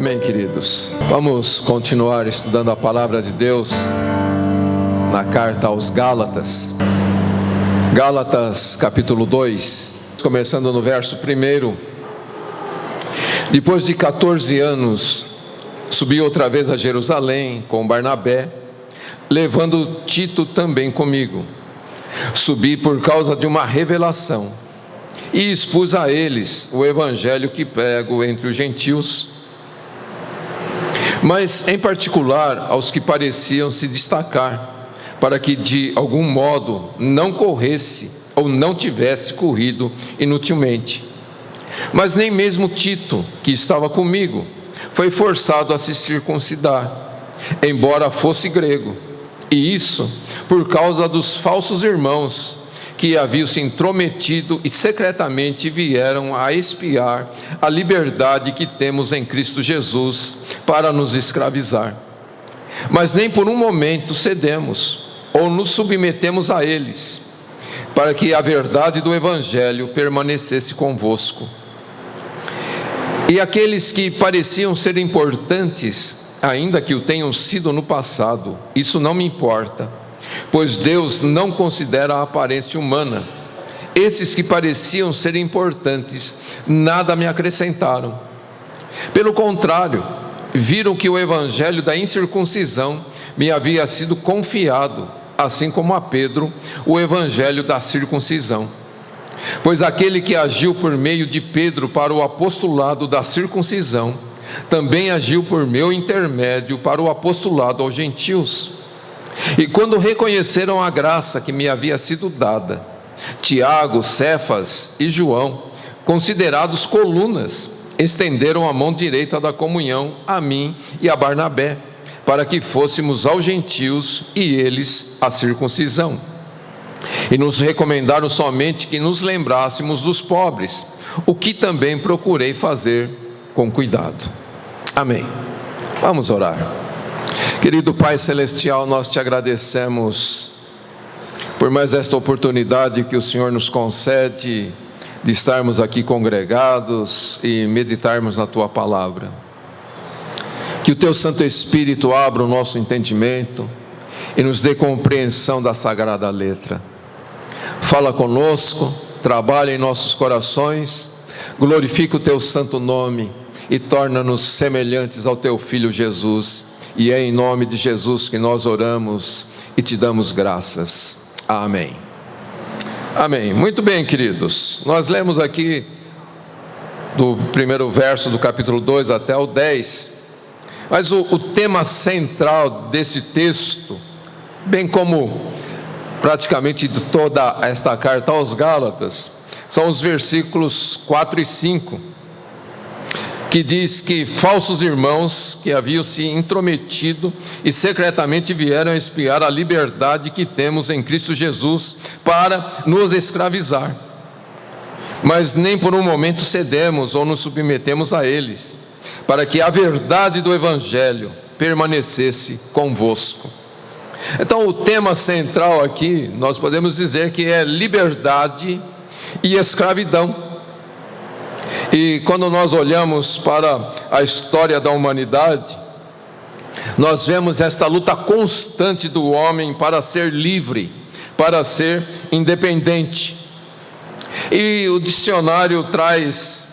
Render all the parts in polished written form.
Amém, queridos. Vamos continuar estudando a palavra de Deus na carta aos Gálatas. Gálatas capítulo 2, começando no verso 1. Depois de 14 anos, subi outra vez a Jerusalém com Barnabé, levando Tito também comigo. Subi por causa de uma revelação e expus a eles o evangelho que prego entre os gentios, mas em particular aos que pareciam se destacar, para que de algum modo não corresse ou não tivesse corrido inutilmente. Mas nem mesmo Tito, que estava comigo, foi forçado a se circuncidar, embora fosse grego, e isso por causa dos falsos irmãos que haviam se intrometido e secretamente vieram a espiar a liberdade que temos em Cristo Jesus para nos escravizar. Mas nem por um momento cedemos ou nos submetemos a eles, para que a verdade do Evangelho permanecesse convosco. E aqueles que pareciam ser importantes, ainda que o tenham sido no passado, isso não me importa, pois Deus não considera a aparência humana. Esses que pareciam ser importantes, nada me acrescentaram. Pelo contrário, viram que o evangelho da incircuncisão me havia sido confiado, assim como a Pedro, o evangelho da circuncisão. Pois aquele que agiu por meio de Pedro para o apostolado da circuncisão, também agiu por meu intermédio para o apostolado aos gentios. E quando reconheceram a graça que me havia sido dada, Tiago, Cefas e João, considerados colunas, estenderam a mão direita da comunhão a mim e a Barnabé, para que fôssemos aos gentios e eles à circuncisão. E nos recomendaram somente que nos lembrássemos dos pobres, o que também procurei fazer com cuidado. Amém. Vamos orar. Querido Pai Celestial, nós te agradecemos por mais esta oportunidade que o Senhor nos concede de estarmos aqui congregados e meditarmos na Tua Palavra. Que o Teu Santo Espírito abra o nosso entendimento e nos dê compreensão da Sagrada Letra. Fala conosco, trabalha em nossos corações, glorifica o Teu santo nome e torna-nos semelhantes ao Teu Filho Jesus. E é em nome de Jesus que nós oramos e te damos graças. Amém. Amém. Muito bem, queridos. Nós lemos aqui do primeiro verso do capítulo 2 até o 10. Mas o tema central desse texto, bem como praticamente de toda esta carta aos Gálatas, são os versículos 4 e 5. Que diz que falsos irmãos que haviam se intrometido e secretamente vieram espiar a liberdade que temos em Cristo Jesus para nos escravizar. Mas nem por um momento cedemos ou nos submetemos a eles, para que a verdade do Evangelho permanecesse convosco. Então o tema central aqui, nós podemos dizer que é liberdade e escravidão. E quando nós olhamos para a história da humanidade, nós vemos esta luta constante do homem para ser livre, para ser independente. E o dicionário traz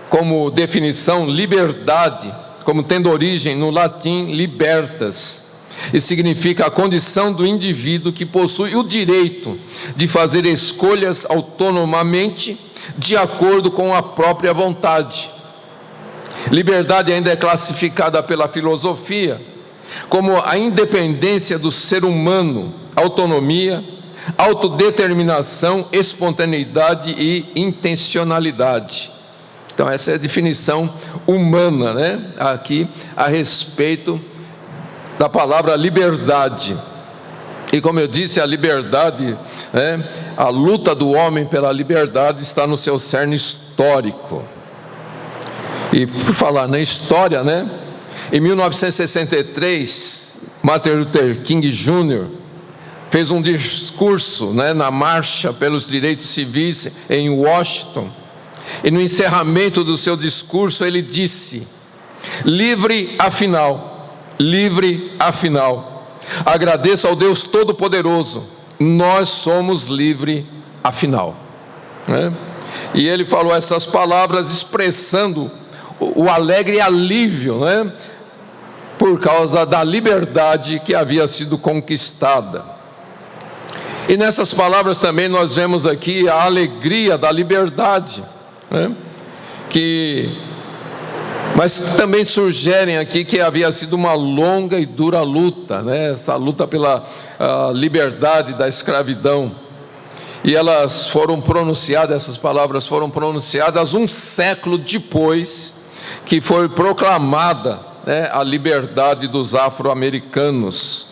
como definição liberdade, como tendo origem no latim libertas, e significa a condição do indivíduo que possui o direito de fazer escolhas autonomamente, de acordo com a própria vontade. Liberdade ainda é classificada pela filosofia como a independência do ser humano, autonomia, autodeterminação, espontaneidade e intencionalidade. Então essa é a definição humana, né? Aqui a respeito da palavra liberdade. E como eu disse, a liberdade, a luta do homem pela liberdade está no seu cerne histórico. E por falar na história, em 1963, Martin Luther King Jr. fez um discurso na Marcha pelos Direitos Civis em Washington. E no encerramento do seu discurso ele disse: livre afinal, livre afinal. Agradeço ao Deus Todo-Poderoso, nós somos livres afinal. E ele falou essas palavras expressando o alegre alívio, por causa da liberdade que havia sido conquistada. E nessas palavras também nós vemos aqui a alegria da liberdade, mas também sugerem aqui que havia sido uma longa e dura luta, essa luta pela liberdade da escravidão. E elas foram pronunciadas, essas palavras foram pronunciadas um século depois que foi proclamada a liberdade dos afro-americanos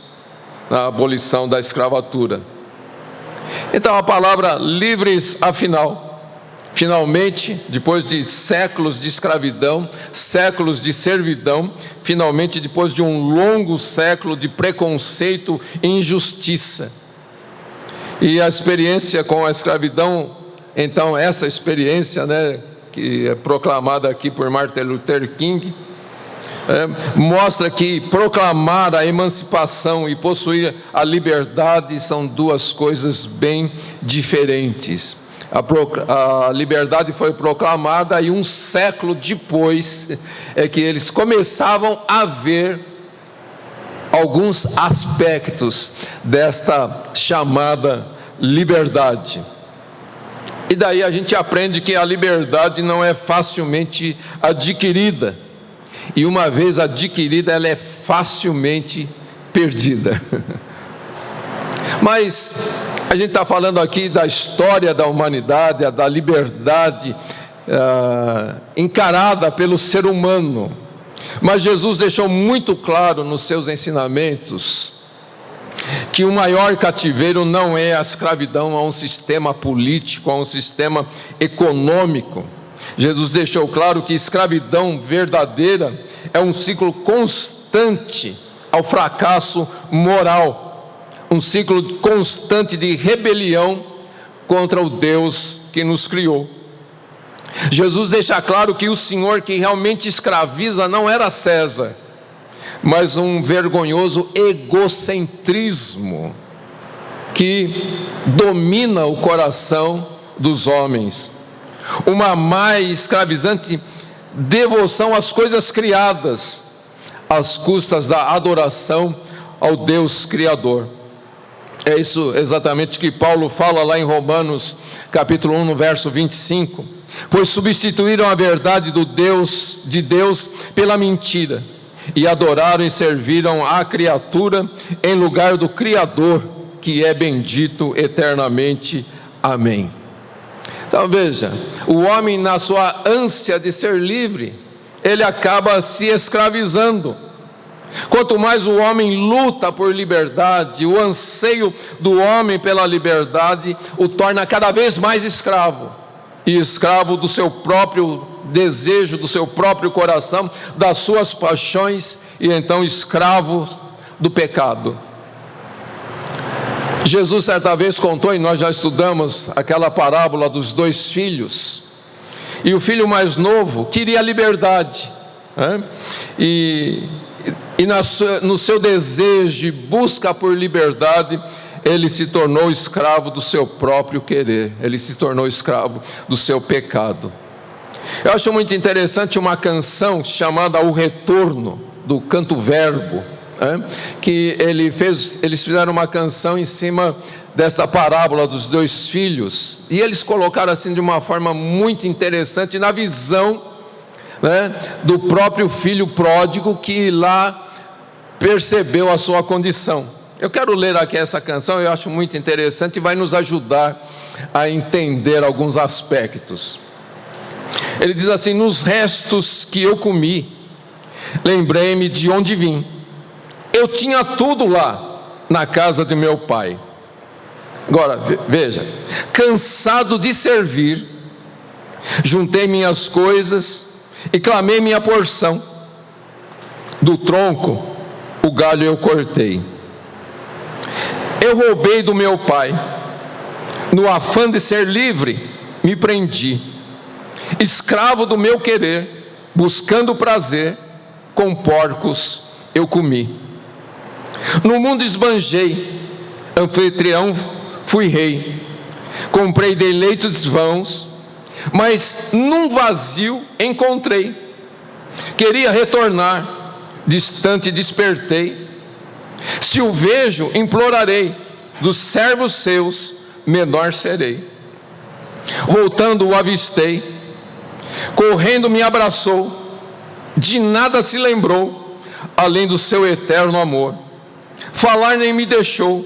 na abolição da escravatura. Então a palavra livres afinal, finalmente, depois de séculos de escravidão, séculos de servidão, finalmente depois de um longo século de preconceito e injustiça. E a experiência com a escravidão, então essa experiência, que é proclamada aqui por Martin Luther King, mostra que proclamar a emancipação e possuir a liberdade são duas coisas bem diferentes. A liberdade foi proclamada e um século depois é que eles começavam a ver alguns aspectos desta chamada liberdade. E daí a gente aprende que a liberdade não é facilmente adquirida, e uma vez adquirida ela é facilmente perdida. Mas a gente está falando aqui da história da humanidade, da liberdade encarada pelo ser humano. Mas Jesus deixou muito claro nos seus ensinamentos que o maior cativeiro não é a escravidão a um sistema político, a um sistema econômico. Jesus deixou claro que escravidão verdadeira é um ciclo constante ao fracasso moral, um ciclo constante de rebelião contra o Deus que nos criou. Jesus deixa claro que o Senhor que realmente escraviza não era César, mas um vergonhoso egocentrismo que domina o coração dos homens, uma má e escravizante devoção às coisas criadas, às custas da adoração ao Deus Criador. É isso exatamente que Paulo fala lá em Romanos capítulo 1, no verso 25, pois substituíram a verdade de Deus pela mentira, e adoraram e serviram a criatura em lugar do Criador, que é bendito eternamente. Amém. Então veja, o homem na sua ânsia de ser livre, ele acaba se escravizando. Quanto mais o homem luta por liberdade, o anseio do homem pela liberdade o torna cada vez mais escravo, e escravo do seu próprio desejo, do seu próprio coração, das suas paixões, e então escravo do pecado. Jesus certa vez contou, e nós já estudamos aquela parábola dos dois filhos, e o filho mais novo queria a liberdade, no seu desejo e busca por liberdade, ele se tornou escravo do seu próprio querer, ele se tornou escravo do seu pecado. Eu acho muito interessante uma canção chamada O Retorno, do Canto Verbo, que eles fizeram uma canção em cima desta parábola dos dois filhos, e eles colocaram assim de uma forma muito interessante, na visão do próprio filho pródigo, que lá percebeu a sua condição. Eu quero ler aqui essa canção, eu acho muito interessante e vai nos ajudar a entender alguns aspectos. Ele diz assim: nos restos que eu comi, lembrei-me de onde vim. Eu tinha tudo lá na casa de meu pai. Agora, veja, cansado de servir, juntei minhas coisas e clamei minha porção. Do tronco, o galho eu cortei. Eu roubei do meu pai, no afã de ser livre, me prendi. Escravo do meu querer, buscando prazer, com porcos eu comi. No mundo esbanjei, anfitrião fui rei. Comprei deleitos vãos, mas num vazio encontrei. Queria retornar, distante despertei. Se o vejo, implorarei, dos servos seus menor serei. Voltando o avistei, correndo me abraçou, de nada se lembrou, além do seu eterno amor. Falar nem me deixou,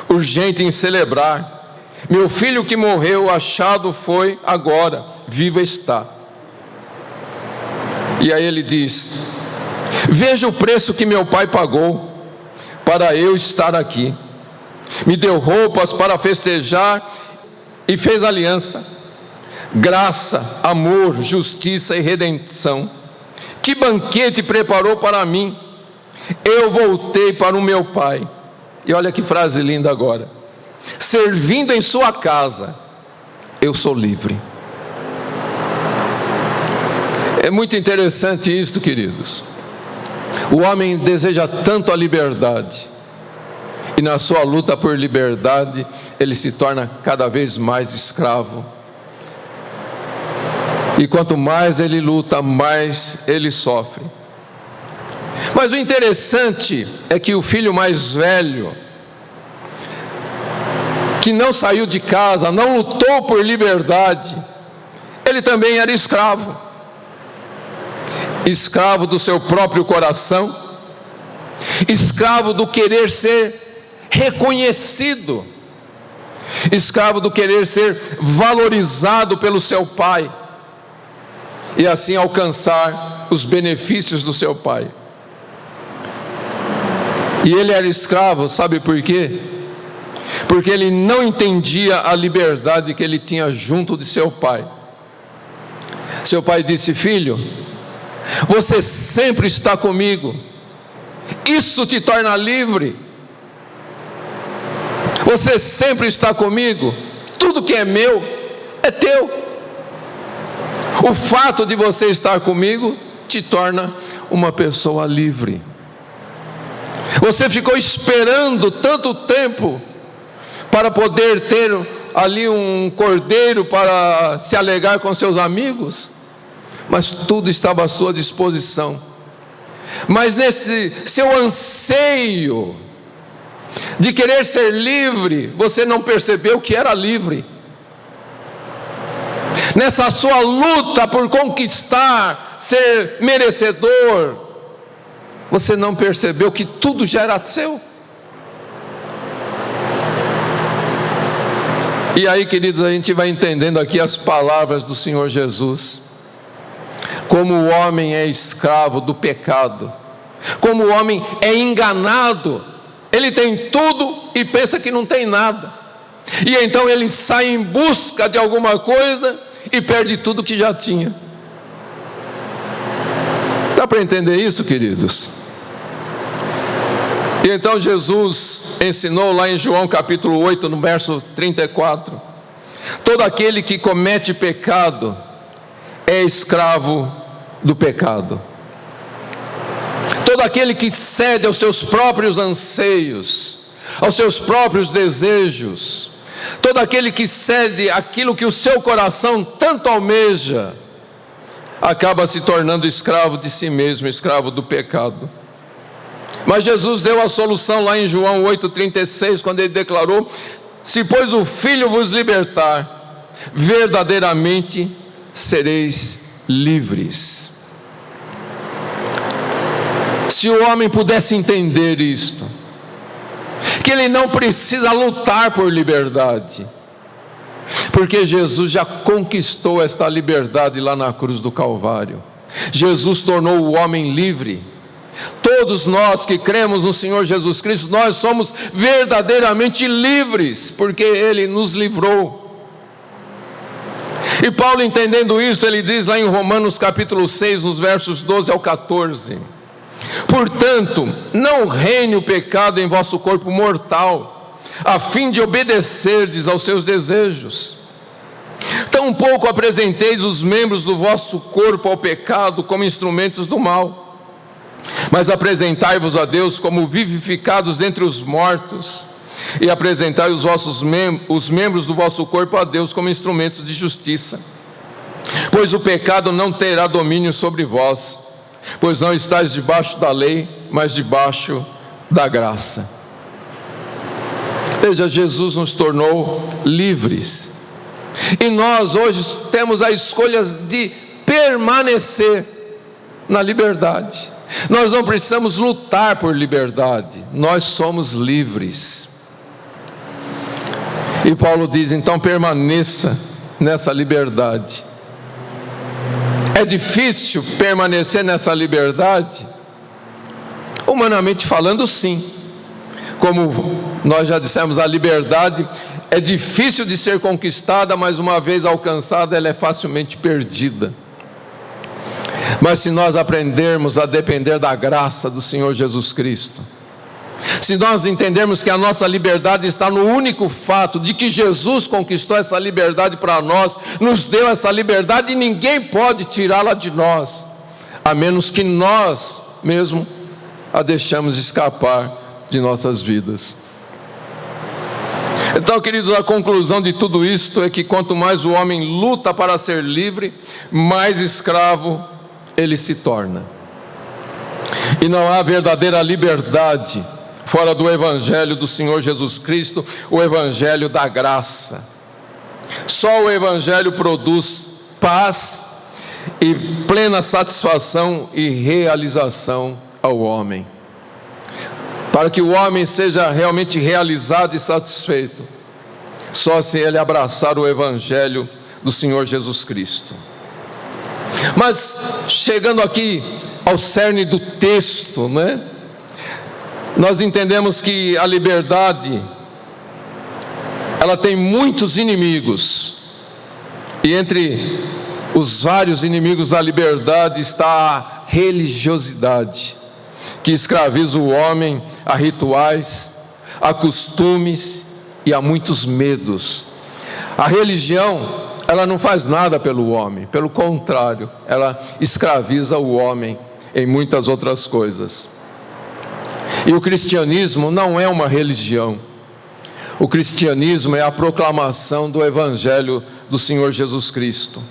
urgente em celebrar. Meu filho que morreu, achado foi, agora vivo está. E aí ele diz: veja o preço que meu pai pagou para eu estar aqui. Me deu roupas para festejar e fez aliança, graça, amor, justiça e redenção. Que banquete preparou para mim. Eu voltei para o meu pai. E olha que frase linda agora: servindo em sua casa, eu sou livre. É muito interessante isto, queridos. O homem deseja tanto a liberdade, e na sua luta por liberdade, ele se torna cada vez mais escravo. E quanto mais ele luta, mais ele sofre. Mas o interessante é que o filho mais velho, que não saiu de casa, não lutou por liberdade, ele também era escravo. Escravo do seu próprio coração, escravo do querer ser reconhecido, escravo do querer ser valorizado pelo seu pai, e assim alcançar os benefícios do seu pai. E ele era escravo, sabe por quê? Porque ele não entendia a liberdade que ele tinha junto de seu pai. Seu pai disse: filho, você sempre está comigo, isso te torna livre. Você sempre está comigo, tudo que é meu é teu. O fato de você estar comigo te torna uma pessoa livre. Você ficou esperando tanto tempo para poder ter ali um cordeiro para se alegar com seus amigos, mas tudo estava à sua disposição. Mas nesse seu anseio de querer ser livre, você não percebeu que era livre. Nessa sua luta por conquistar, ser merecedor, você não percebeu que tudo já era seu. E aí, queridos, a gente vai entendendo aqui as palavras do Senhor Jesus. Como o homem é escravo do pecado, como o homem é enganado, ele tem tudo e pensa que não tem nada, e então ele sai em busca de alguma coisa e perde tudo que já tinha. Dá para entender isso, queridos? E então Jesus ensinou lá em João capítulo 8, no verso 34, todo aquele que comete pecado é escravo do pecado. Todo aquele que cede aos seus próprios anseios, aos seus próprios desejos, todo aquele que cede aquilo que o seu coração tanto almeja, acaba se tornando escravo de si mesmo, escravo do pecado. Mas Jesus deu a solução lá em João 8,36, quando ele declarou: se pois o Filho vos libertar, verdadeiramente sereis livres. Se o homem pudesse entender isto, que ele não precisa lutar por liberdade, porque Jesus já conquistou esta liberdade lá na cruz do Calvário. Jesus tornou o homem livre. Todos nós que cremos no Senhor Jesus Cristo, nós somos verdadeiramente livres, porque Ele nos livrou. E Paulo, entendendo isso, ele diz lá em Romanos capítulo 6, nos versos 12 ao 14: portanto, não reine o pecado em vosso corpo mortal, a fim de obedecerdes aos seus desejos. Tampouco apresenteis os membros do vosso corpo ao pecado como instrumentos do mal, Mas apresentai-vos a Deus como vivificados dentre os mortos, e apresentai os membros do vosso corpo a Deus como instrumentos de justiça. Pois o pecado não terá domínio sobre vós, pois não estáis debaixo da lei, mas debaixo da graça. Veja, Jesus nos tornou livres, e nós hoje temos a escolha de permanecer na liberdade. Nós não precisamos lutar por liberdade, nós somos livres. E Paulo diz, então permaneça nessa liberdade. É difícil permanecer nessa liberdade? Humanamente falando, sim. Como nós já dissemos, a liberdade é difícil de ser conquistada, mas uma vez alcançada, ela é facilmente perdida. Mas se nós aprendermos a depender da graça do Senhor Jesus Cristo, se nós entendermos que a nossa liberdade está no único fato de que Jesus conquistou essa liberdade para nós, nos deu essa liberdade e ninguém pode tirá-la de nós, a menos que nós mesmo a deixamos escapar de nossas vidas. Então, queridos, a conclusão de tudo isto é que quanto mais o homem luta para ser livre, mais escravo ele se torna. E não há verdadeira liberdade fora do Evangelho do Senhor Jesus Cristo, o Evangelho da graça. Só o Evangelho produz paz e plena satisfação e realização ao homem. Para que o homem seja realmente realizado e satisfeito, só se ele abraçar o Evangelho do Senhor Jesus Cristo. Mas, chegando aqui ao cerne do texto, nós entendemos que a liberdade, ela tem muitos inimigos, e entre os vários inimigos da liberdade está a religiosidade, que escraviza o homem a rituais, a costumes e a muitos medos. A religião, ela não faz nada pelo homem, pelo contrário, ela escraviza o homem em muitas outras coisas. E o cristianismo não é uma religião. O cristianismo é a proclamação do Evangelho do Senhor Jesus Cristo.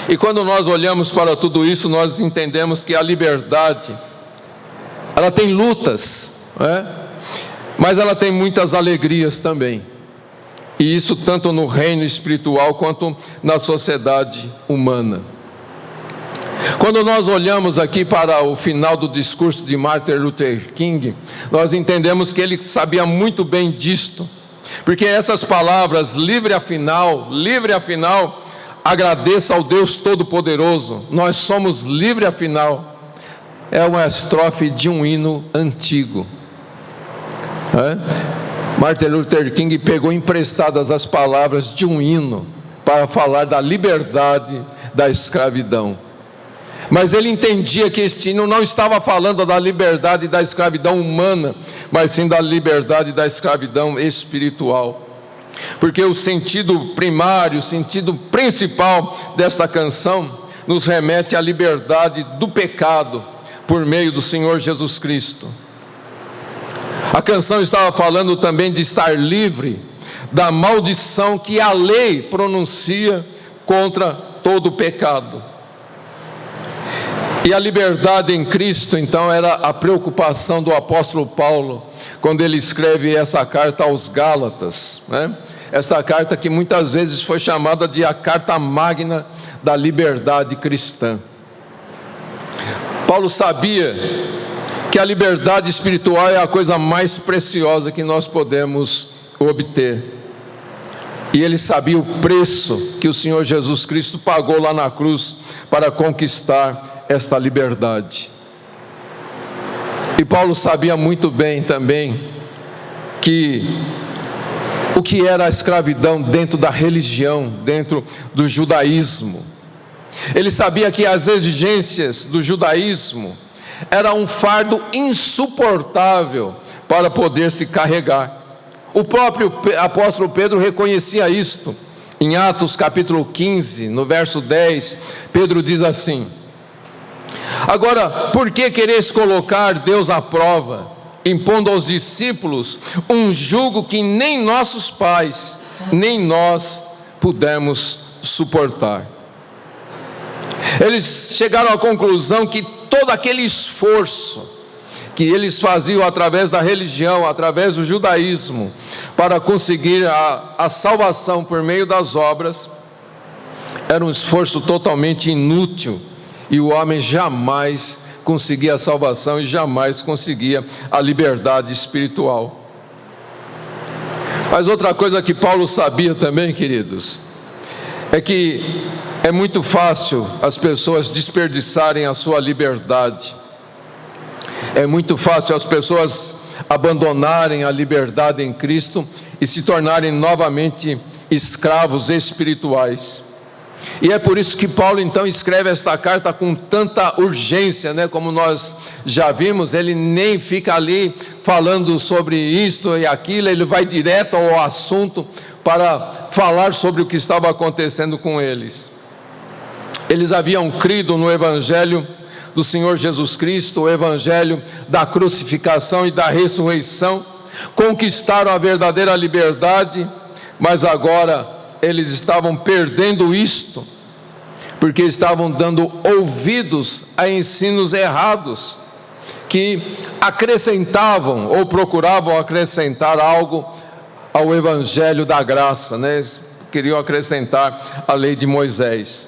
E quando nós olhamos para tudo isso, nós entendemos que a liberdade, ela tem lutas, mas ela tem muitas alegrias também. E isso tanto no reino espiritual quanto na sociedade humana. Quando nós olhamos aqui para o final do discurso de Martin Luther King, nós entendemos que ele sabia muito bem disto, porque essas palavras, livre afinal, agradeça ao Deus Todo-Poderoso, nós somos livres afinal, é uma estrofe de um hino antigo. Martin Luther King pegou emprestadas as palavras de um hino para falar da liberdade da escravidão. Mas ele entendia que este hino não estava falando da liberdade da escravidão humana, mas sim da liberdade da escravidão espiritual. Porque o sentido primário, o sentido principal desta canção nos remete à liberdade do pecado por meio do Senhor Jesus Cristo. A canção estava falando também de estar livre da maldição que a lei pronuncia contra todo o pecado. E a liberdade em Cristo, então, era a preocupação do apóstolo Paulo, quando ele escreve essa carta aos Gálatas, Essa carta que muitas vezes foi chamada de a carta magna da liberdade cristã. Paulo sabia que a liberdade espiritual é a coisa mais preciosa que nós podemos obter. E ele sabia o preço que o Senhor Jesus Cristo pagou lá na cruz para conquistar esta liberdade. E Paulo sabia muito bem também o que era a escravidão dentro da religião, dentro do judaísmo. Ele sabia que as exigências do judaísmo eram um fardo insuportável para poder se carregar. O próprio apóstolo Pedro reconhecia isto. Em Atos capítulo 15, no verso 10, Pedro diz assim: Agora, por que quereis colocar Deus à prova, impondo aos discípulos um jugo que nem nossos pais, nem nós pudemos suportar? Eles chegaram à conclusão que todo aquele esforço que eles faziam através da religião, através do judaísmo, para conseguir a salvação por meio das obras, era um esforço totalmente inútil, e o homem jamais conseguia a salvação e jamais conseguia a liberdade espiritual. Mas outra coisa que Paulo sabia também, queridos, é que é muito fácil as pessoas desperdiçarem a sua liberdade. É muito fácil as pessoas abandonarem a liberdade em Cristo e se tornarem novamente escravos espirituais. E é por isso que Paulo então escreve esta carta com tanta urgência, né? Como nós já vimos, ele nem fica ali falando sobre isto e aquilo, ele vai direto ao assunto para falar sobre o que estava acontecendo com eles. Eles haviam crido no Evangelho do Senhor Jesus Cristo, o Evangelho da crucificação e da ressurreição, conquistaram a verdadeira liberdade, mas agora eles estavam perdendo isto, porque estavam dando ouvidos a ensinos errados, que acrescentavam ou procuravam acrescentar algo ao Evangelho da graça, né? Eles queriam acrescentar a lei de Moisés.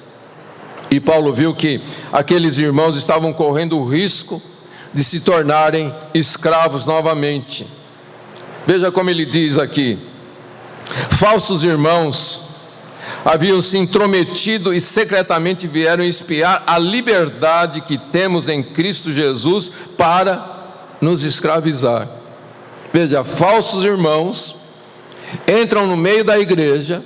E Paulo viu que aqueles irmãos estavam correndo o risco de se tornarem escravos novamente. Veja como ele diz aqui: falsos irmãos haviam se intrometido e secretamente vieram espiar a liberdade que temos em Cristo Jesus para nos escravizar. Veja, falsos irmãos entram no meio da igreja,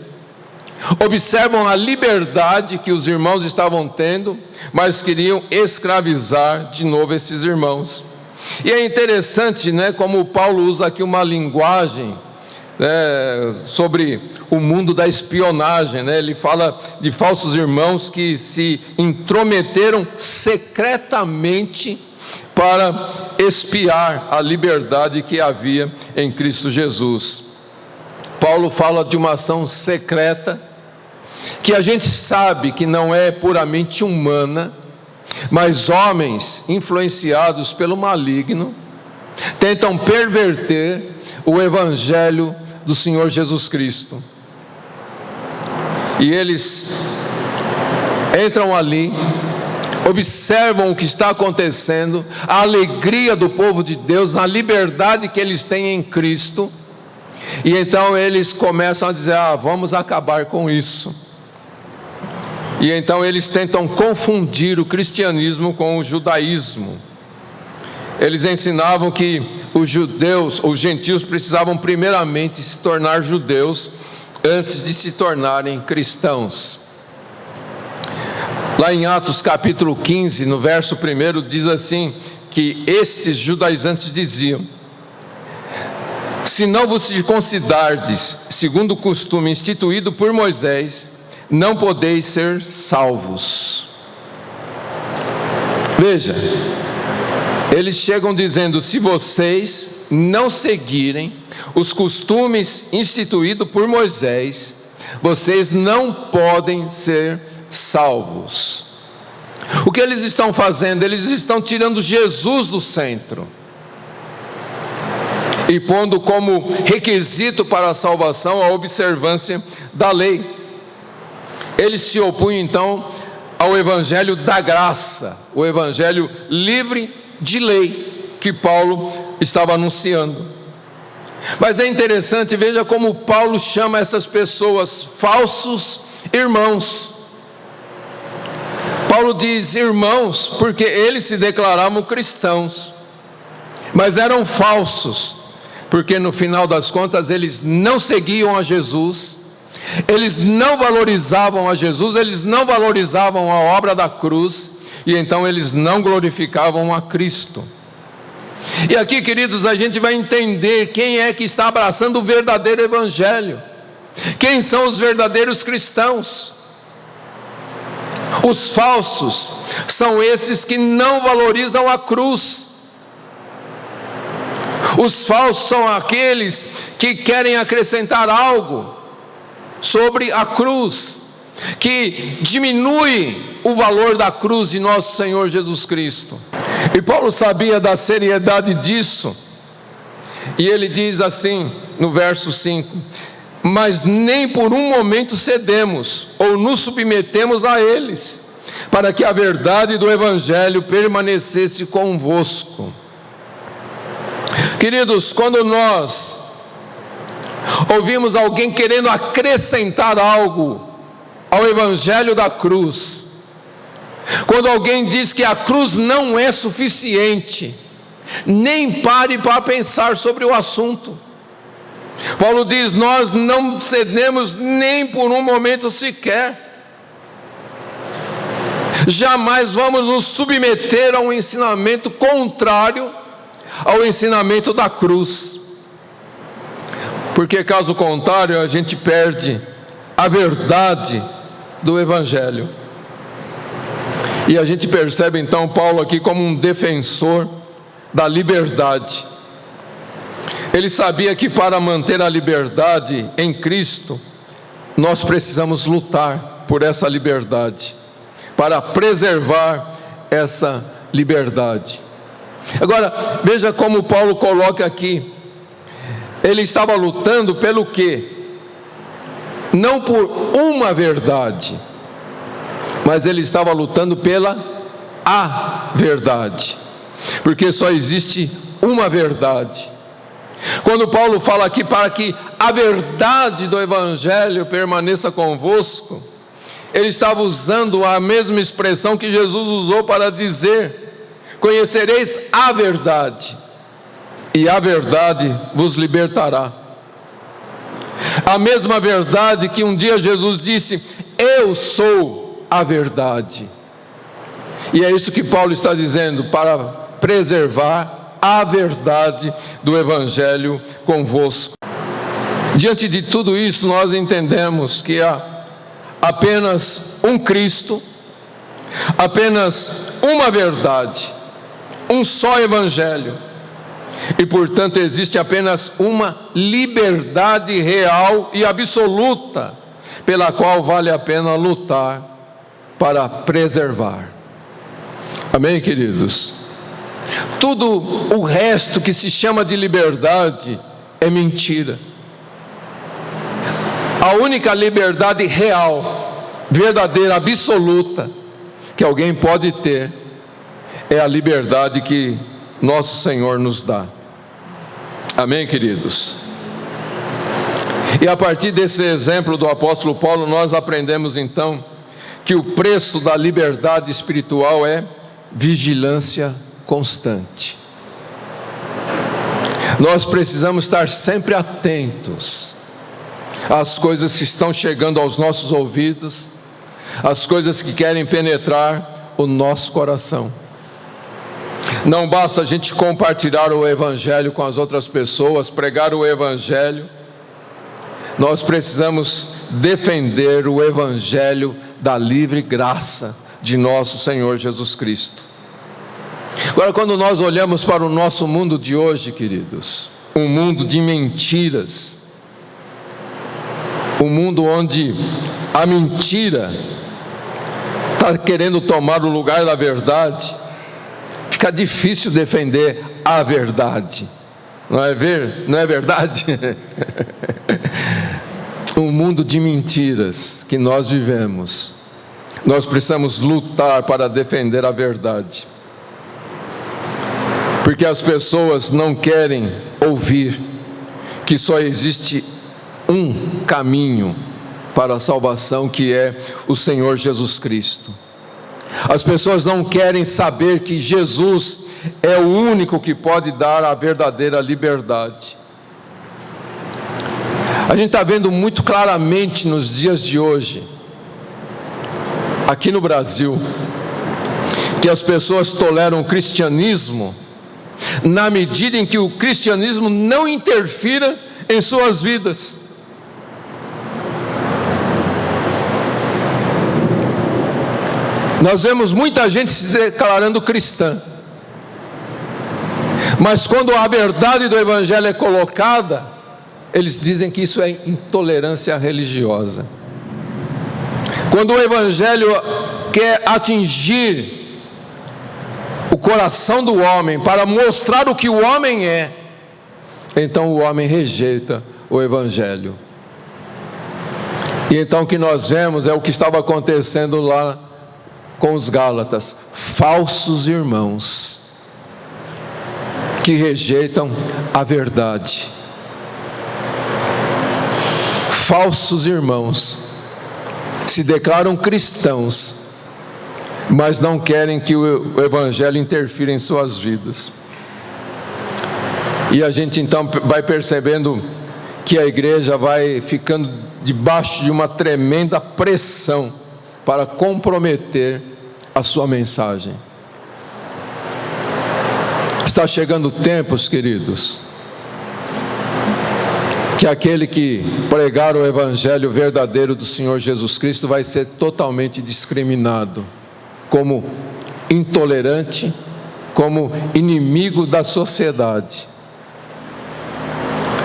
observam a liberdade que os irmãos estavam tendo, mas queriam escravizar de novo esses irmãos. E é interessante, né, como Paulo usa aqui uma linguagem sobre o mundo da espionagem, né? Ele fala de falsos irmãos que se intrometeram secretamente para espiar a liberdade que havia em Cristo Jesus. Paulo fala de uma ação secreta, que a gente sabe que não é puramente humana, mas homens influenciados pelo maligno tentam perverter o Evangelho do Senhor Jesus Cristo. E eles entram ali, observam o que está acontecendo, a alegria do povo de Deus, a liberdade que eles têm em Cristo, e então eles começam a dizer: vamos acabar com isso. E então eles tentam confundir o cristianismo com o judaísmo. Eles ensinavam que os judeus, os gentios, precisavam primeiramente se tornar judeus antes de se tornarem cristãos. Lá em Atos capítulo 15, no verso 1, diz assim, que estes judaizantes diziam: se não vos circuncidardes segundo o costume instituído por Moisés, não podeis ser salvos. Veja, eles chegam dizendo: se vocês não seguirem os costumes instituídos por Moisés, vocês não podem ser salvos. O que eles estão fazendo? Eles estão tirando Jesus do centro e pondo como requisito para a salvação a observância da lei. Eles se opunham então ao evangelho da graça, o evangelho livre de lei que Paulo estava anunciando. Mas é interessante, veja como Paulo chama essas pessoas falsos irmãos. Paulo diz irmãos porque eles se declaravam cristãos, mas eram falsos, porque no final das contas eles não seguiam a Jesus, eles não valorizavam a Jesus, eles não valorizavam a obra da cruz, e então eles não glorificavam a Cristo. E aqui, queridos, a gente vai entender quem é que está abraçando o verdadeiro evangelho, quem são os verdadeiros cristãos. Os falsos são esses que não valorizam a cruz. Os falsos são aqueles que querem acrescentar algo sobre a cruz, que diminui o valor da cruz de nosso Senhor Jesus Cristo. E Paulo sabia da seriedade disso, e ele diz assim no verso 5: mas nem por um momento cedemos ou nos submetemos a eles, para que a verdade do Evangelho permanecesse convosco. Queridos, quando nós ouvimos alguém querendo acrescentar algo ao Evangelho da cruz, quando alguém diz que a cruz não é suficiente, nem pare para pensar sobre o assunto. Paulo diz: nós não cedemos nem por um momento sequer, jamais vamos nos submeter a um ensinamento contrário ao ensinamento da cruz, porque caso contrário a gente perde a verdade do Evangelho. E a gente percebe então Paulo aqui como um defensor da liberdade. Ele sabia que para manter a liberdade em Cristo, nós precisamos lutar por essa liberdade, para preservar essa liberdade. Agora, veja como Paulo coloca aqui, ele estava lutando pelo quê? Não por uma verdade, mas ele estava lutando pela a verdade, porque só existe uma verdade. Quando Paulo fala aqui para que a verdade do Evangelho permaneça convosco, ele estava usando a mesma expressão que Jesus usou para dizer: conhecereis a verdade, e a verdade vos libertará. A mesma verdade que um dia Jesus disse: eu sou a verdade. E é isso que Paulo está dizendo, para preservar a verdade do Evangelho convosco. Diante de tudo isso, nós entendemos que há apenas um Cristo, apenas uma verdade, um só Evangelho, e portanto existe apenas uma liberdade real e absoluta, pela qual vale a pena lutar para preservar. Amém, queridos? Tudo o resto que se chama de liberdade é mentira. A única liberdade real, verdadeira, absoluta que alguém pode ter é a liberdade que nosso Senhor nos dá. Amém, queridos? E a partir desse exemplo do apóstolo Paulo, nós aprendemos então que o preço da liberdade espiritual é vigilância constante. Nós precisamos estar sempre atentos às coisas que estão chegando aos nossos ouvidos, às coisas que querem penetrar o nosso coração. Não basta a gente compartilhar o Evangelho com as outras pessoas, pregar o Evangelho. Nós precisamos defender o Evangelho da livre graça de nosso Senhor Jesus Cristo. Agora, quando nós olhamos para o nosso mundo de hoje, queridos, um mundo de mentiras, um mundo onde a mentira está querendo tomar o lugar da verdade, fica difícil defender a verdade, não é verdade? Um mundo de mentiras que nós vivemos, nós precisamos lutar para defender a verdade, porque as pessoas não querem ouvir que só existe um caminho para a salvação, que é o Senhor Jesus Cristo. As pessoas não querem saber que Jesus é o único que pode dar a verdadeira liberdade. A gente está vendo muito claramente nos dias de hoje, aqui no Brasil, que as pessoas toleram o cristianismo na medida em que o cristianismo não interfira em suas vidas. Nós vemos muita gente se declarando cristã, mas quando a verdade do Evangelho é colocada, eles dizem que isso é intolerância religiosa. Quando o Evangelho quer atingir o coração do homem para mostrar o que o homem é, então o homem rejeita o Evangelho. E então o que nós vemos é o que estava acontecendo lá com os Gálatas: falsos irmãos que rejeitam a verdade. Falsos irmãos se declaram cristãos, mas não querem que o Evangelho interfira em suas vidas. E a gente então vai percebendo que a igreja vai ficando debaixo de uma tremenda pressão para comprometer a sua mensagem. Está chegando tempos, queridos, que aquele que pregar o Evangelho verdadeiro do Senhor Jesus Cristo vai ser totalmente discriminado, como intolerante, como inimigo da sociedade.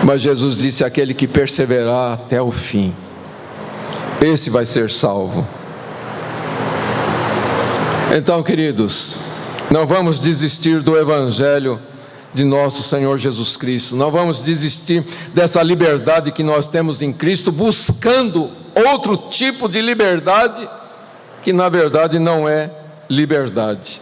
Mas Jesus disse: aquele que perseverar até o fim, esse vai ser salvo. Então, queridos, não vamos desistir do Evangelho de nosso Senhor Jesus Cristo. Não vamos desistir dessa liberdade que nós temos em Cristo, buscando outro tipo de liberdade que na verdade não é liberdade.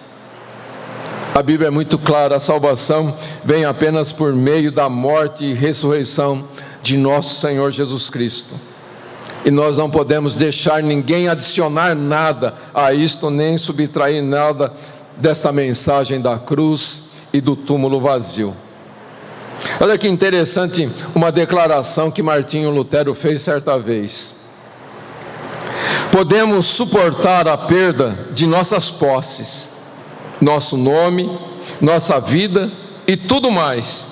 A Bíblia é muito clara: a salvação vem apenas por meio da morte e ressurreição de nosso Senhor Jesus Cristo. E nós não podemos deixar ninguém adicionar nada a isto, nem subtrair nada desta mensagem da cruz e do túmulo vazio. Olha que interessante uma declaração que Martinho Lutero fez certa vez: podemos suportar a perda de nossas posses, nosso nome, nossa vida e tudo mais,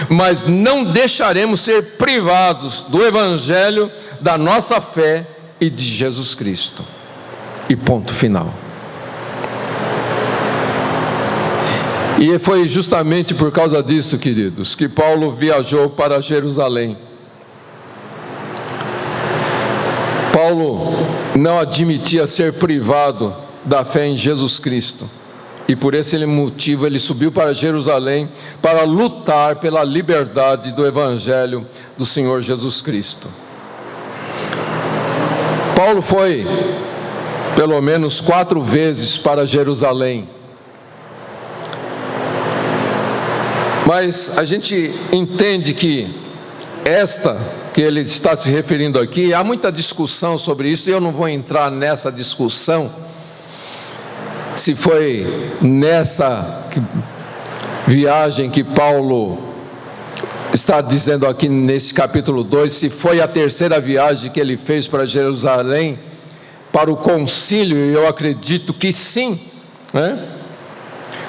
mas não deixaremos ser privados do Evangelho, da nossa fé e de Jesus Cristo. E ponto final. E foi justamente por causa disso, queridos, que Paulo viajou para Jerusalém. Paulo não admitia ser privado da fé em Jesus Cristo. E por esse motivo ele subiu para Jerusalém para lutar pela liberdade do Evangelho do Senhor Jesus Cristo. Paulo foi pelo menos 4 vezes para Jerusalém. Mas a gente entende que esta que ele está se referindo aqui, há muita discussão sobre isso, e eu não vou entrar nessa discussão, se foi nessa viagem que Paulo está dizendo aqui nesse capítulo 2, se foi a terceira viagem que ele fez para Jerusalém, para o concílio, e eu acredito que sim, né?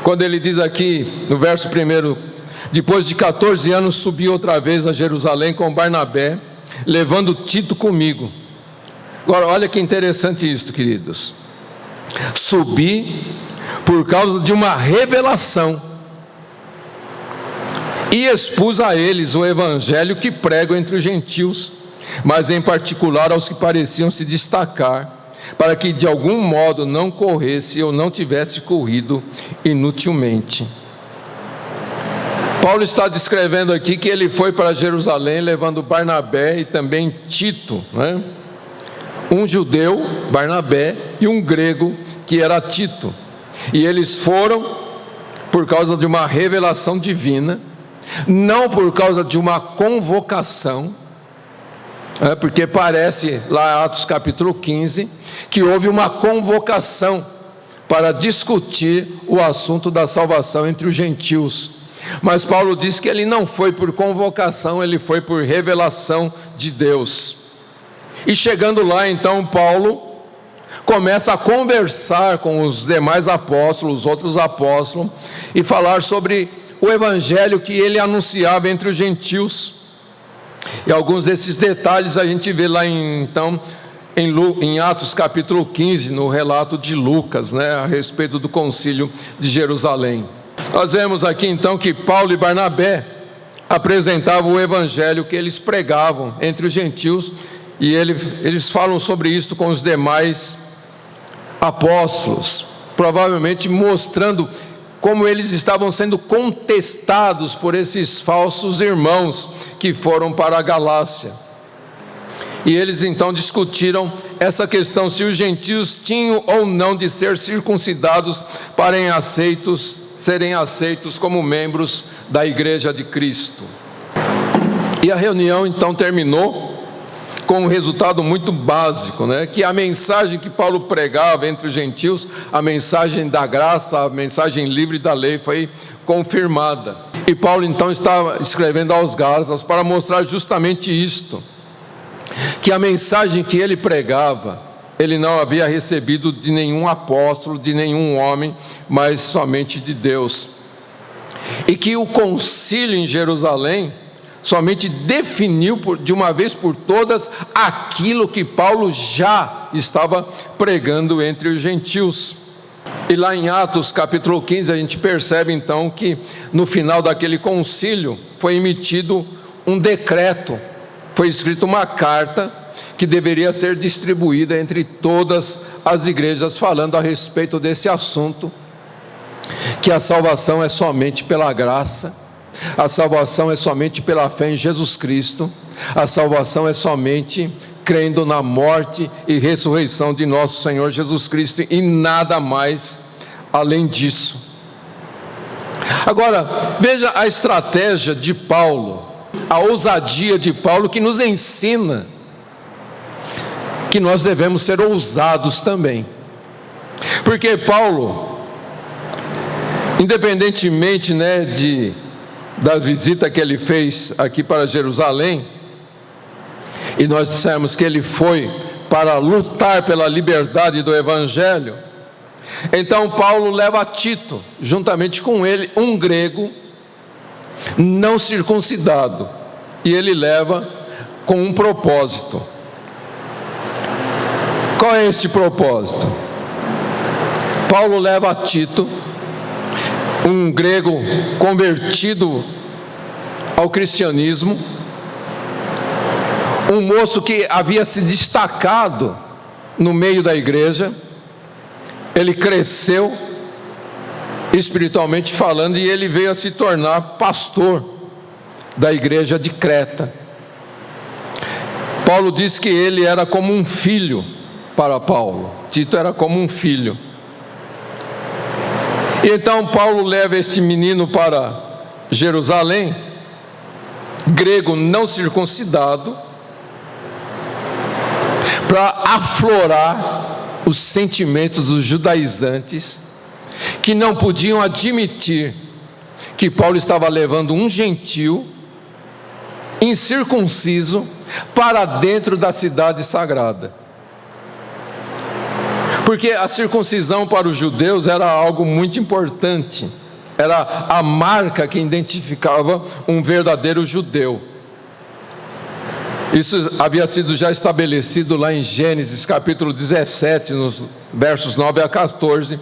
Quando ele diz aqui no verso 1: depois de 14 anos subi outra vez a Jerusalém com Barnabé, levando Tito comigo. Agora olha que interessante isso, queridos. Subi por causa de uma revelação e expus a eles o Evangelho que prego entre os gentios, mas em particular aos que pareciam se destacar, para que de algum modo não corresse ou não tivesse corrido inutilmente. Paulo está descrevendo aqui que ele foi para Jerusalém levando Barnabé e também Tito, né? Um judeu, Barnabé, e um grego, que era Tito. E eles foram por causa de uma revelação divina, não por causa de uma convocação, porque parece lá em Atos capítulo 15 que houve uma convocação para discutir o assunto da salvação entre os gentios. Mas Paulo diz que ele não foi por convocação, ele foi por revelação de Deus. E chegando lá, então, Paulo começa a conversar com os demais apóstolos, os outros apóstolos, e falar sobre o Evangelho que ele anunciava entre os gentios. E alguns desses detalhes a gente vê lá então em Atos capítulo 15, no relato de Lucas, a respeito do concílio de Jerusalém. Nós vemos aqui então que Paulo e Barnabé apresentavam o evangelho que eles pregavam entre os gentios, e eles falam sobre isso com os demais apóstolos, provavelmente mostrando como eles estavam sendo contestados por esses falsos irmãos que foram para a Galácia. E eles então discutiram essa questão, se os gentios tinham ou não de ser circuncidados para serem aceitos como membros da igreja de Cristo. E a reunião então terminou com um resultado muito básico, que a mensagem que Paulo pregava entre os gentios, a mensagem da graça, a mensagem livre da lei, foi confirmada. E Paulo então estava escrevendo aos Gálatas para mostrar justamente isto, que a mensagem que ele pregava, ele não havia recebido de nenhum apóstolo, de nenhum homem, mas somente de Deus. E que o concílio em Jerusalém somente definiu de uma vez por todas aquilo que Paulo já estava pregando entre os gentios. E lá em Atos capítulo 15 a gente percebe então que no final daquele concílio foi emitido um decreto, foi escrita uma carta que deveria ser distribuída entre todas as igrejas, falando a respeito desse assunto, que a salvação é somente pela graça, a salvação é somente pela fé em Jesus Cristo, a salvação é somente crendo na morte e ressurreição de nosso Senhor Jesus Cristo, e nada mais além disso. Agora, veja a estratégia de Paulo, a ousadia de Paulo, que nos ensina que nós devemos ser ousados também. Porque Paulo, independentemente da visita que ele fez aqui para Jerusalém, e nós dissemos que ele foi para lutar pela liberdade do Evangelho, então Paulo leva Tito, juntamente com ele, um grego não circuncidado, e ele leva com um propósito. Qual é este propósito? Paulo leva Tito, um grego convertido ao cristianismo, um moço que havia se destacado no meio da igreja, ele cresceu espiritualmente falando, e ele veio a se tornar pastor da igreja de Creta. Paulo diz que ele era como um filho para Paulo, Tito era como um filho. E então Paulo leva este menino para Jerusalém, grego não circuncidado, para aflorar os sentimentos dos judaizantes, que não podiam admitir que Paulo estava levando um gentio incircunciso para dentro da cidade sagrada. Porque a circuncisão para os judeus era algo muito importante, era a marca que identificava um verdadeiro judeu. Isso havia sido já estabelecido lá em Gênesis capítulo 17, nos versos 9 a 14,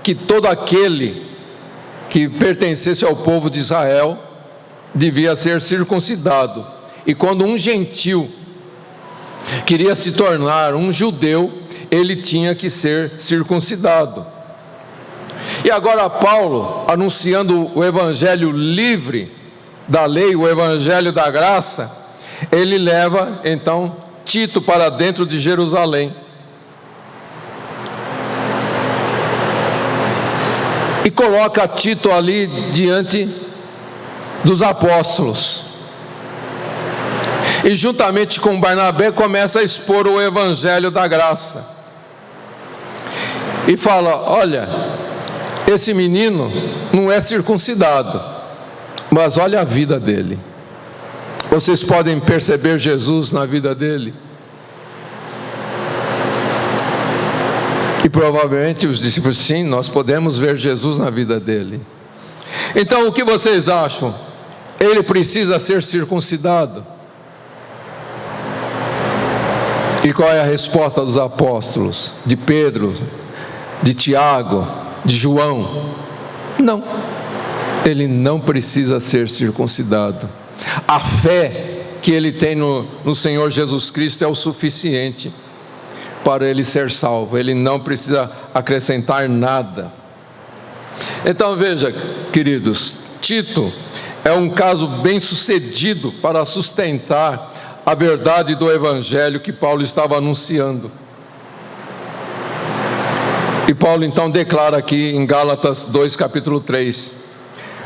que todo aquele que pertencesse ao povo de Israel devia ser circuncidado. E quando um gentil queria se tornar um judeu, ele tinha que ser circuncidado. E agora Paulo, anunciando o evangelho livre da lei, o evangelho da graça, ele leva então Tito para dentro de Jerusalém. E coloca Tito ali diante dos apóstolos. E juntamente com Barnabé começa a expor o evangelho da graça. E fala: olha, esse menino não é circuncidado, mas olha a vida dele. Vocês podem perceber Jesus na vida dele? E provavelmente os discípulos, sim, nós podemos ver Jesus na vida dele. Então o que vocês acham? Ele precisa ser circuncidado? E qual é a resposta dos apóstolos? De Pedro, de Tiago, de João? Não, ele não precisa ser circuncidado. A fé que ele tem no Senhor Jesus Cristo é o suficiente para ele ser salvo. Ele não precisa acrescentar nada. Então veja, queridos, Tito é um caso bem sucedido para sustentar a verdade do Evangelho que Paulo estava anunciando. E Paulo então declara aqui em Gálatas 2, capítulo 3: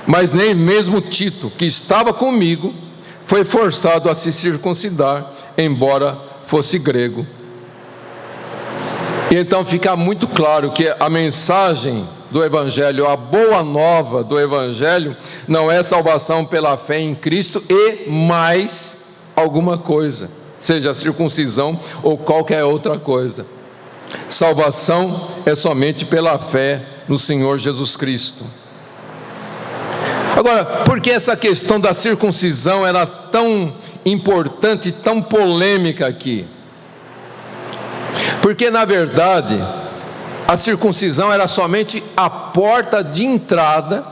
mas nem mesmo Tito, que estava comigo, foi forçado a se circuncidar, embora fosse grego. E então fica muito claro que a mensagem do Evangelho, a boa nova do Evangelho, não é salvação pela fé em Cristo e mais alguma coisa, seja a circuncisão ou qualquer outra coisa. Salvação é somente pela fé no Senhor Jesus Cristo. Agora, por que essa questão da circuncisão era tão importante, tão polêmica aqui? Porque, na verdade, a circuncisão era somente a porta de entrada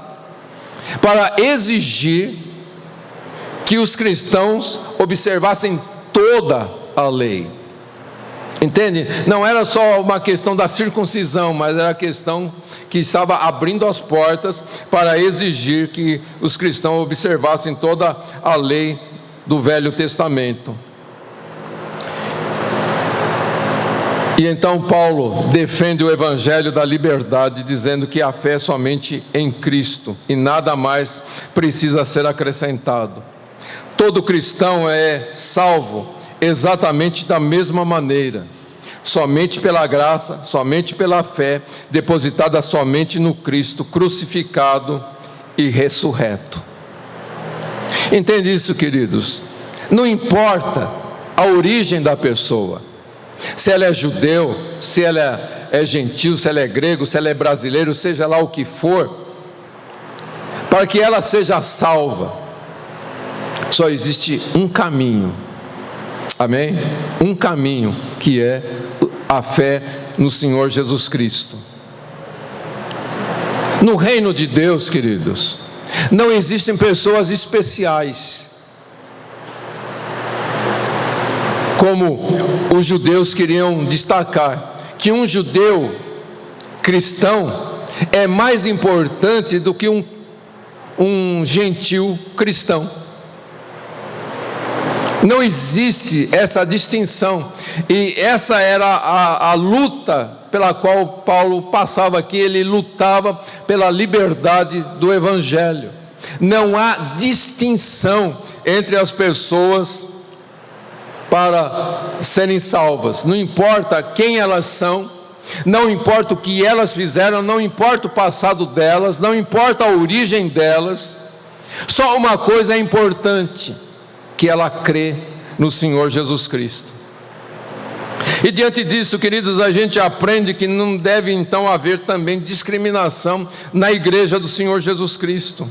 para exigir que os cristãos observassem toda a lei. Entende? Não era só uma questão da circuncisão, mas era a questão que estava abrindo as portas para exigir que os cristãos observassem toda a lei do Velho Testamento. E então Paulo defende o Evangelho da liberdade, dizendo que a fé é somente em Cristo e nada mais precisa ser acrescentado. Todo cristão é salvo exatamente da mesma maneira, somente pela graça, somente pela fé, depositada somente no Cristo crucificado e ressurreto. Entende isso, queridos? Não importa a origem da pessoa, se ela é judeu, se ela é gentil, se ela é grego, se ela é brasileiro, seja lá o que for, para que ela seja salva, só existe um caminho, amém? Um caminho, que é a fé no Senhor Jesus Cristo. No reino de Deus, queridos, não existem pessoas especiais, como os judeus queriam destacar, que um judeu cristão é mais importante do que um gentil cristão. Não existe essa distinção, e essa era a luta pela qual Paulo passava aqui. Ele lutava pela liberdade do Evangelho. Não há distinção entre as pessoas para serem salvas, não importa quem elas são, não importa o que elas fizeram, não importa o passado delas, não importa a origem delas, só uma coisa é importante: que ela crê no Senhor Jesus Cristo. E diante disso, queridos, a gente aprende que não deve então haver também discriminação na igreja do Senhor Jesus Cristo.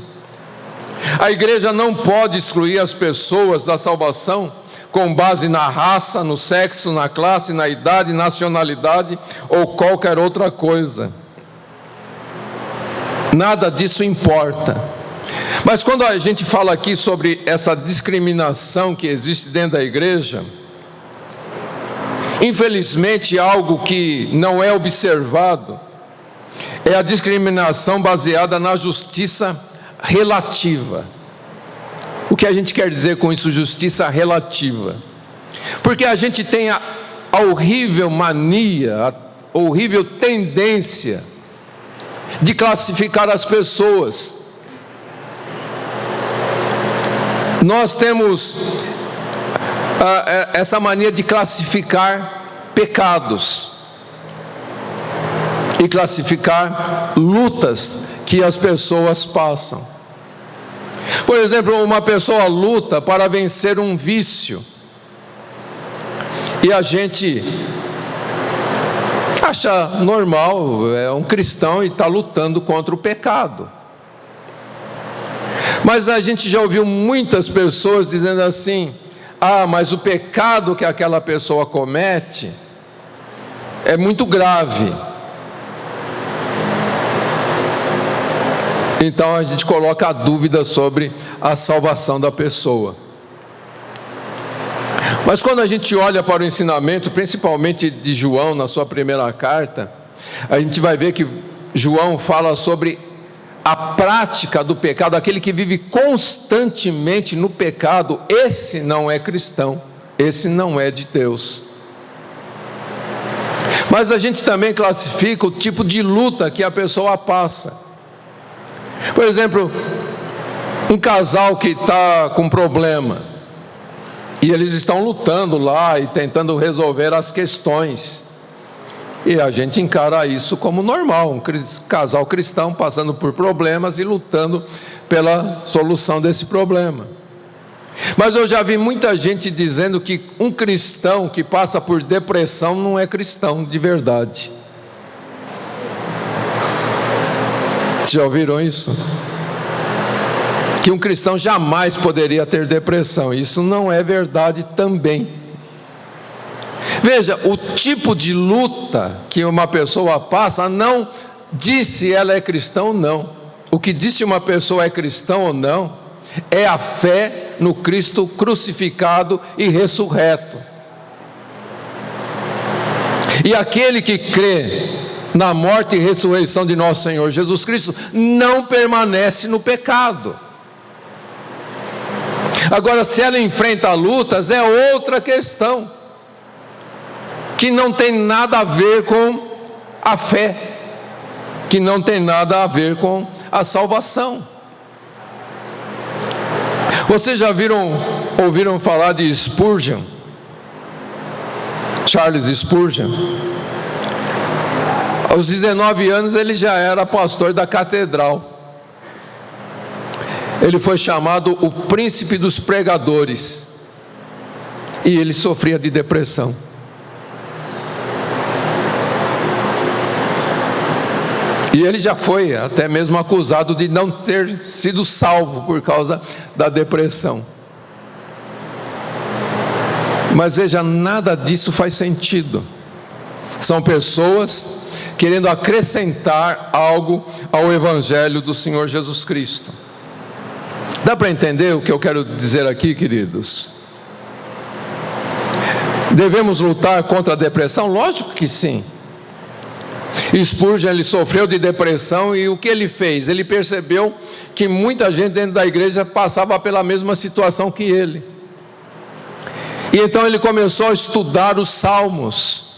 A igreja não pode excluir as pessoas da salvação com base na raça, no sexo, na classe, na idade, nacionalidade ou qualquer outra coisa. Nada disso importa. Mas quando a gente fala aqui sobre essa discriminação que existe dentro da igreja, infelizmente algo que não é observado é a discriminação baseada na justiça relativa. O que a gente quer dizer com isso, justiça relativa? Porque a gente tem a horrível mania, a horrível tendência de classificar as pessoas. Nós temos essa mania de classificar pecados e classificar lutas que as pessoas passam. Por exemplo, uma pessoa luta para vencer um vício, e a gente acha normal, é um cristão e está lutando contra o pecado. Mas a gente já ouviu muitas pessoas dizendo assim: mas o pecado que aquela pessoa comete é muito grave. Então a gente coloca a dúvida sobre a salvação da pessoa. Mas quando a gente olha para o ensinamento, principalmente de João, na sua primeira carta, a gente vai ver que João fala sobre a prática do pecado. Aquele que vive constantemente no pecado, esse não é cristão, esse não é de Deus. Mas a gente também classifica o tipo de luta que a pessoa passa. Por exemplo, um casal que está com problema, e eles estão lutando lá e tentando resolver as questões, e a gente encara isso como normal, um casal cristão passando por problemas e lutando pela solução desse problema. Mas eu já vi muita gente dizendo que um cristão que passa por depressão não é cristão de verdade. Já ouviram isso? Que um cristão jamais poderia ter depressão. Isso não é verdade também. Veja, o tipo de luta que uma pessoa passa não diz se ela é cristã ou não. O que diz se uma pessoa é cristã ou não é a fé no Cristo crucificado e ressurreto. E aquele que crê na morte e ressurreição de nosso Senhor Jesus Cristo não permanece no pecado. Agora, se ela enfrenta lutas, é outra questão, que não tem nada a ver com a fé, que não tem nada a ver com a salvação. Vocês já ouviram falar de Spurgeon? Charles Spurgeon? Aos 19 anos ele já era pastor da catedral. Ele foi chamado o príncipe dos pregadores, e ele sofria de depressão. E ele já foi até mesmo acusado de não ter sido salvo por causa da depressão. Mas veja, nada disso faz sentido. São pessoas querendo acrescentar algo ao Evangelho do Senhor Jesus Cristo. Dá para entender o que eu quero dizer aqui, queridos? Devemos lutar contra a depressão? Lógico que sim. Spurgeon, ele sofreu de depressão, e o que ele fez? Ele percebeu que muita gente dentro da igreja passava pela mesma situação que ele. E então ele começou a estudar os Salmos,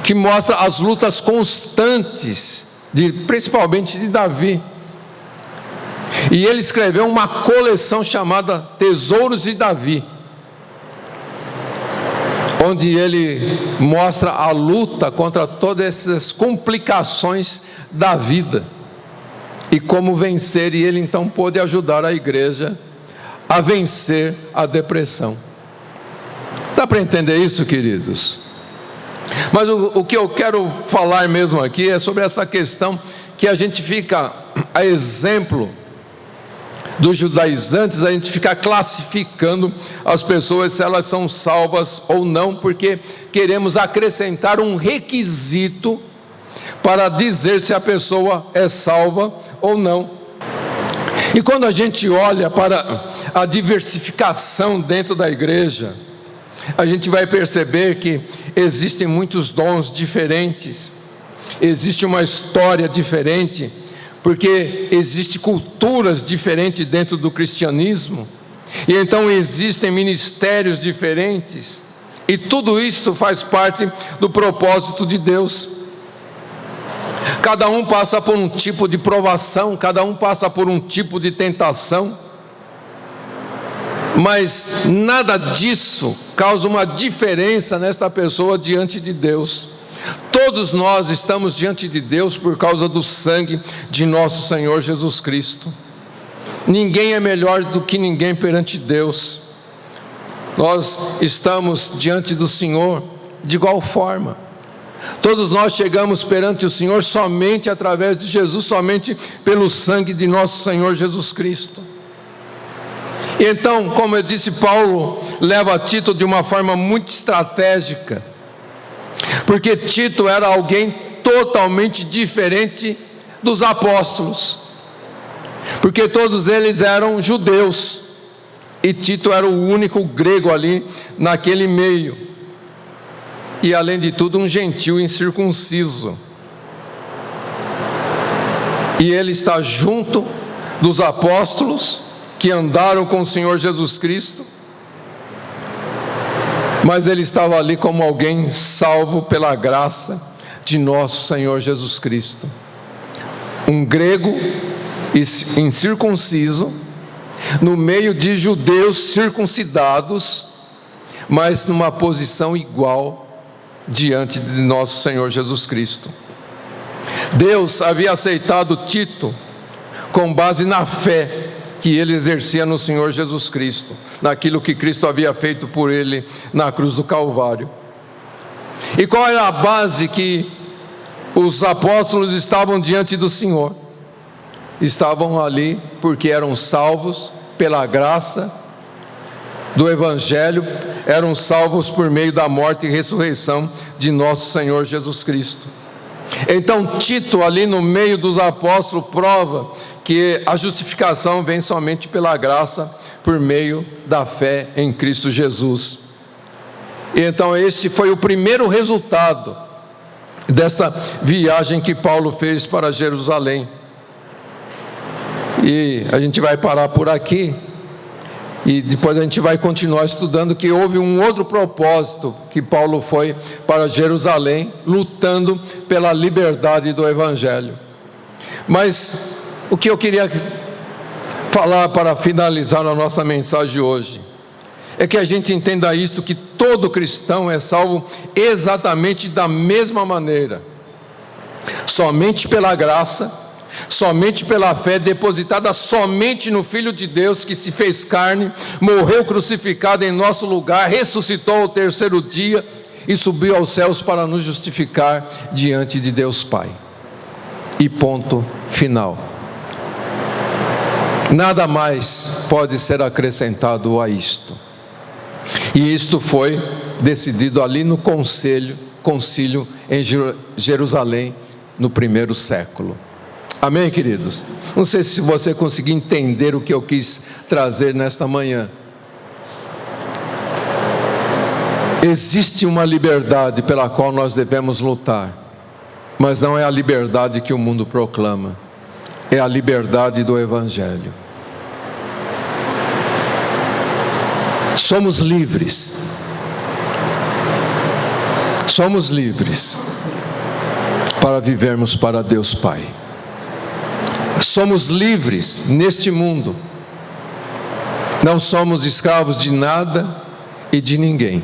que mostra as lutas constantes, principalmente de Davi. E ele escreveu uma coleção chamada Tesouros de Davi, onde ele mostra a luta contra todas essas complicações da vida e como vencer. E ele então pôde ajudar a igreja a vencer a depressão. Dá para entender isso, queridos? Mas o que eu quero falar mesmo aqui é sobre essa questão que a gente fica, a exemplo dos judaizantes, a gente fica classificando as pessoas se elas são salvas ou não, porque queremos acrescentar um requisito para dizer se a pessoa é salva ou não. E quando a gente olha para a diversificação dentro da igreja, a gente vai perceber que existem muitos dons diferentes, existe uma história diferente, porque existem culturas diferentes dentro do cristianismo, e então existem ministérios diferentes, e tudo isso faz parte do propósito de Deus. Cada um passa por um tipo de provação, cada um passa por um tipo de tentação, mas nada disso causa uma diferença nesta pessoa diante de Deus. Todos nós estamos diante de Deus por causa do sangue de nosso Senhor Jesus Cristo. Ninguém é melhor do que ninguém perante Deus. Nós estamos diante do Senhor de igual forma. Todos nós chegamos perante o Senhor somente através de Jesus, somente pelo sangue de nosso Senhor Jesus Cristo. Então, como eu disse, Paulo leva Tito de uma forma muito estratégica, porque Tito era alguém totalmente diferente dos apóstolos, porque todos eles eram judeus, e Tito era o único grego ali naquele meio, e além de tudo um gentil incircunciso, e ele está junto dos apóstolos que andaram com o Senhor Jesus Cristo, mas ele estava ali como alguém salvo pela graça de nosso Senhor Jesus Cristo, um grego incircunciso, no meio de judeus circuncidados, mas numa posição igual diante de nosso Senhor Jesus Cristo. Deus havia aceitado Tito com base na fé que ele exercia no Senhor Jesus Cristo, naquilo que Cristo havia feito por ele na cruz do Calvário. E qual era a base que os apóstolos estavam diante do Senhor? Estavam ali porque eram salvos pela graça do Evangelho, eram salvos por meio da morte e ressurreição de nosso Senhor Jesus Cristo. Então Tito, ali no meio dos apóstolos, prova que a justificação vem somente pela graça, por meio da fé em Cristo Jesus. E então esse foi o primeiro resultado dessa viagem que Paulo fez para Jerusalém. E a gente vai parar por aqui, e depois a gente vai continuar estudando que houve um outro propósito, que Paulo foi para Jerusalém, lutando pela liberdade do Evangelho. Mas o que eu queria falar para finalizar a nossa mensagem hoje, é que a gente entenda isto, que todo cristão é salvo exatamente da mesma maneira, somente pela graça, somente pela fé depositada somente no Filho de Deus, que se fez carne, morreu crucificado em nosso lugar, ressuscitou ao terceiro dia e subiu aos céus para nos justificar diante de Deus Pai. E ponto final. Nada mais pode ser acrescentado a isto. E isto foi decidido ali no concílio em Jerusalém, no primeiro século. Amém, queridos? Não sei se você conseguiu entender o que eu quis trazer nesta manhã. Existe uma liberdade pela qual nós devemos lutar, mas não é a liberdade que o mundo proclama, é a liberdade do Evangelho. Somos livres para vivermos para Deus Pai. Somos livres neste mundo, não somos escravos de nada e de ninguém.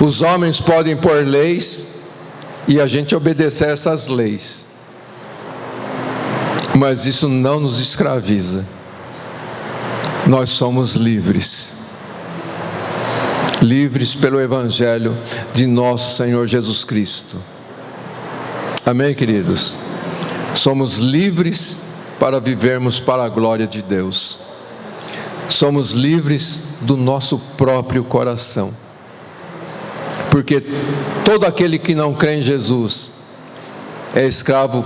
Os homens podem pôr leis e a gente obedecer essas leis, mas isso não nos escraviza. Nós somos livres pelo Evangelho de nosso Senhor Jesus Cristo. Amém, queridos? Somos livres para vivermos para a glória de Deus. Somos livres do nosso próprio coração, porque todo aquele que não crê em Jesus é escravo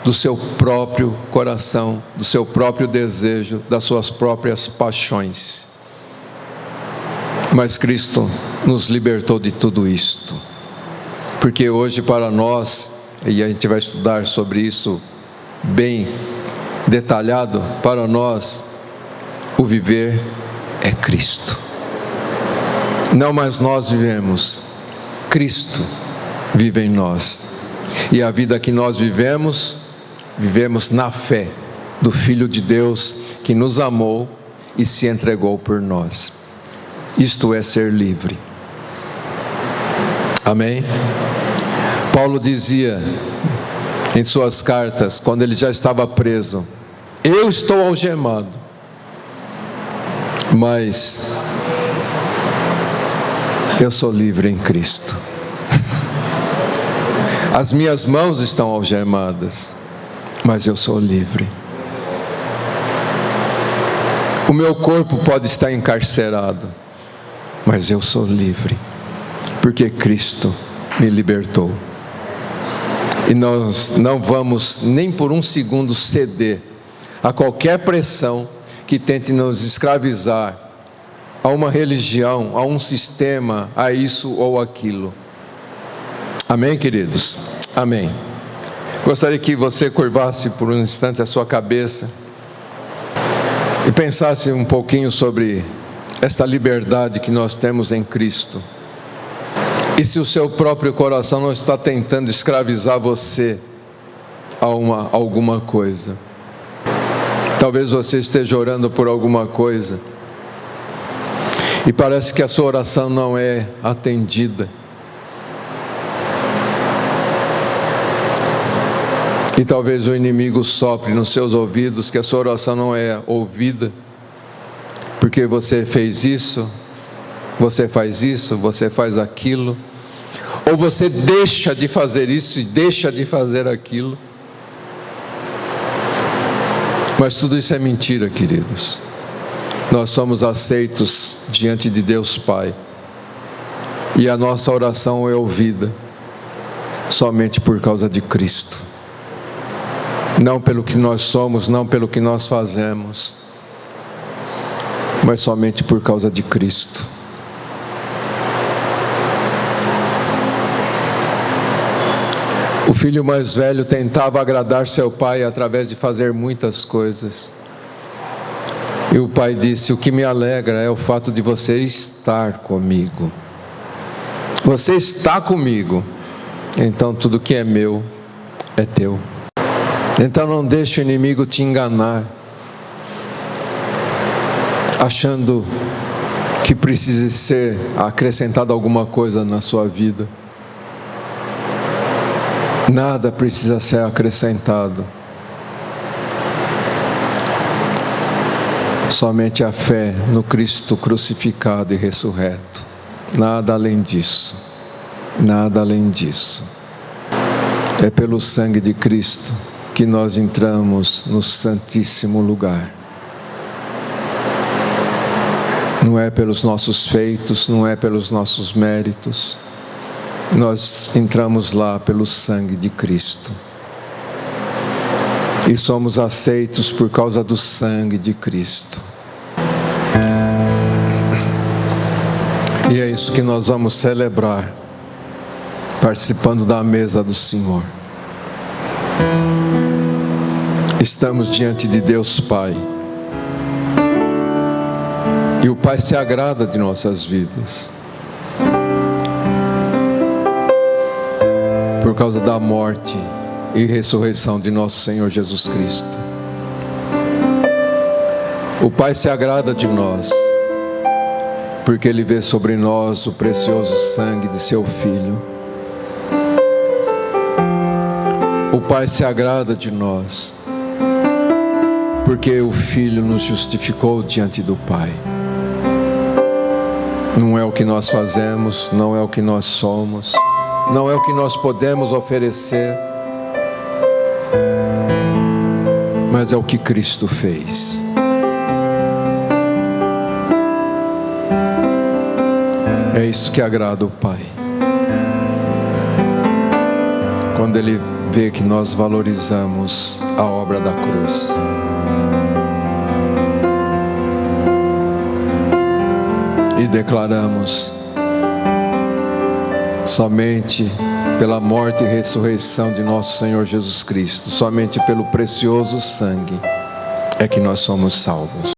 do seu próprio coração, do seu próprio desejo, das suas próprias paixões. Mas Cristo nos libertou de tudo isto, porque hoje para nós, e a gente vai estudar sobre isso bem detalhado, para nós o viver é Cristo. Não mais nós vivemos, Cristo vive em nós. E a vida que nós vivemos na fé do Filho de Deus, que nos amou e se entregou por nós. Isto é ser livre. Amém? Paulo dizia em suas cartas, quando ele já estava preso: eu estou algemado, mas eu sou livre em Cristo. As minhas mãos estão algemadas, mas eu sou livre. meu corpo pode estar encarcerado, mas eu sou livre, porque Cristo me libertou. E nós não vamos nem por um segundo ceder a qualquer pressão que tente nos escravizar a uma religião, a um sistema, a isso ou aquilo. Amém, queridos? Amém. Gostaria que você curvasse por um instante a sua cabeça e pensasse um pouquinho sobre esta liberdade que nós temos em Cristo. E se o seu próprio coração não está tentando escravizar você a alguma coisa. Talvez você esteja orando por alguma coisa e parece que a sua oração não é atendida. E talvez o inimigo sopre nos seus ouvidos que a sua oração não é ouvida, porque você fez isso, você faz isso, você faz aquilo, ou você deixa de fazer isso e deixa de fazer aquilo. Mas tudo isso é mentira, queridos. Nós somos aceitos diante de Deus Pai, e a nossa oração é ouvida somente por causa de Cristo, não pelo que nós somos, não pelo que nós fazemos, mas somente por causa de Cristo. O filho mais velho tentava agradar seu pai através de fazer muitas coisas. E o pai disse: o que me alegra é o fato de você estar comigo. Você está comigo, então tudo que é meu é teu. Então não deixe o inimigo te enganar, achando que precise ser acrescentado alguma coisa na sua vida. Nada precisa ser acrescentado. Somente a fé no Cristo crucificado e ressurreto. Nada além disso. Nada além disso. É pelo sangue de Cristo que nós entramos no Santíssimo Lugar. Não é pelos nossos feitos, não é pelos nossos méritos. Nós entramos lá pelo sangue de Cristo. E somos aceitos por causa do sangue de Cristo. E é isso que nós vamos celebrar, participando da mesa do Senhor. Estamos diante de Deus Pai. E o Pai se agrada de nossas vidas. Por causa da morte e ressurreição de nosso Senhor Jesus Cristo. O Pai se agrada de nós, porque Ele vê sobre nós o precioso sangue de Seu Filho. O Pai se agrada de nós, porque o Filho nos justificou diante do Pai. Não é o que nós fazemos, não é o que nós somos, não é o que nós podemos oferecer, mas é o que Cristo fez. É isso que agrada o Pai. Quando Ele vê que nós valorizamos a obra da cruz. E declaramos: somente pela morte e ressurreição de nosso Senhor Jesus Cristo, somente pelo precioso sangue, é que nós somos salvos.